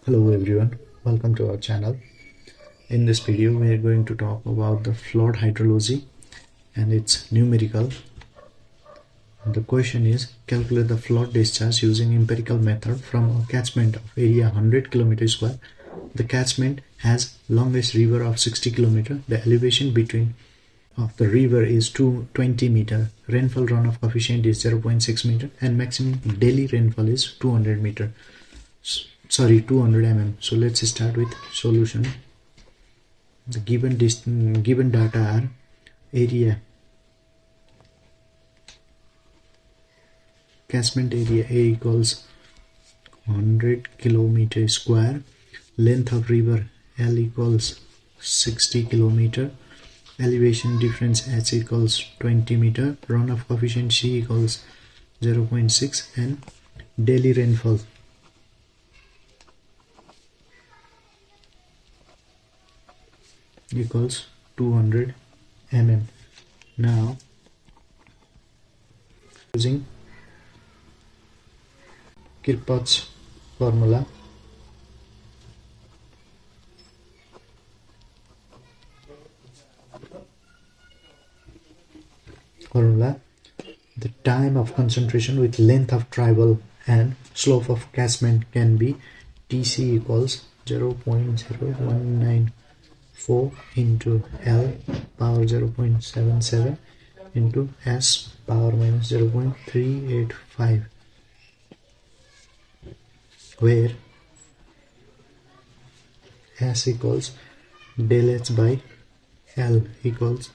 Hello everyone, welcome to our channel. In this video we are going to talk about the flood hydrology and its numerical. The question is, calculate the flood discharge using empirical method from a catchment of area 100 km square. The catchment has longest river of 60 km. The elevation between of the river is 220 meter. Rainfall runoff coefficient is 0.6 meter and maximum daily rainfall is 200 meter. 200 mm. So let's start with solution. The given data are area, catchment area A equals 100 km square, length of river L equals 60 km, elevation difference H equals 20 meter, runoff coefficient C equals 0.6 and daily rainfall equals 200 mm. Now using Kirchhoff's formula, the time of concentration with length of travel and slope of catchment can be Tc equals 0.0194 into L power 0.77 into S power minus 0.385, where S equals del H by L equals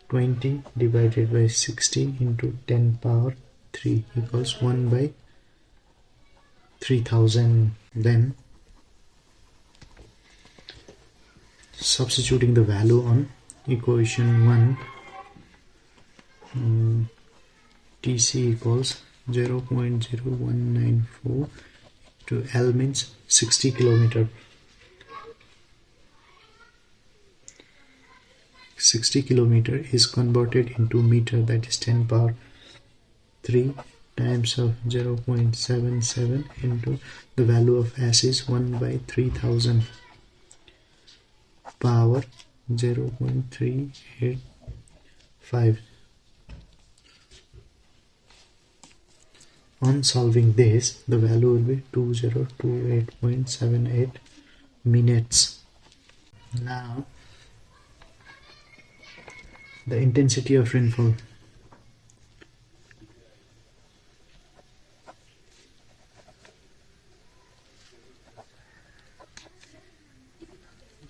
20 divided by 60 into 10 power 3 equals 1 by 3000. Then substituting the value on equation 1, Tc equals 0.0194 to L means 60 km. 60 km is converted into meter, that is 10 power 3 times of 0.77 into the value of S is 1 by 3000 power 0.385. On solving this, the value will be 2028.78 minutes. Now the intensity of rainfall.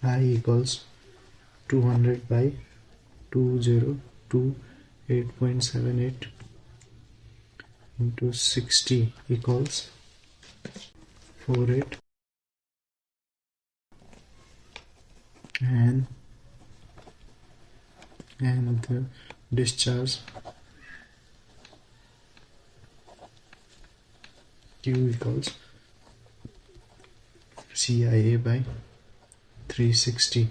I equals 200 by 2028.78 into 60 equals 48, and the discharge Q equals CIA by 360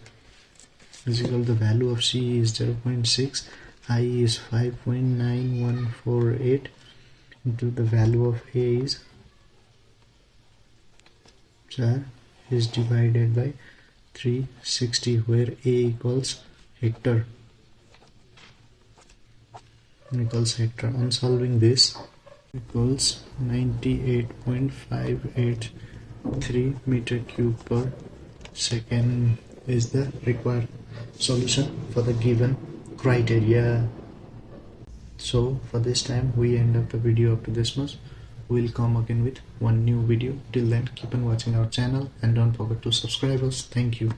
is equal to the value of C is 0.6, I is 5.9148 into the value of A is divided by 360, where A equals hectare. On solving this, equals 98.583 meter cube per second is the required solution for the given criteria. So for this time we end up the video up to this much. We'll come again with one new video. Till then, keep on watching our channel and don't forget to subscribe us. Thank you.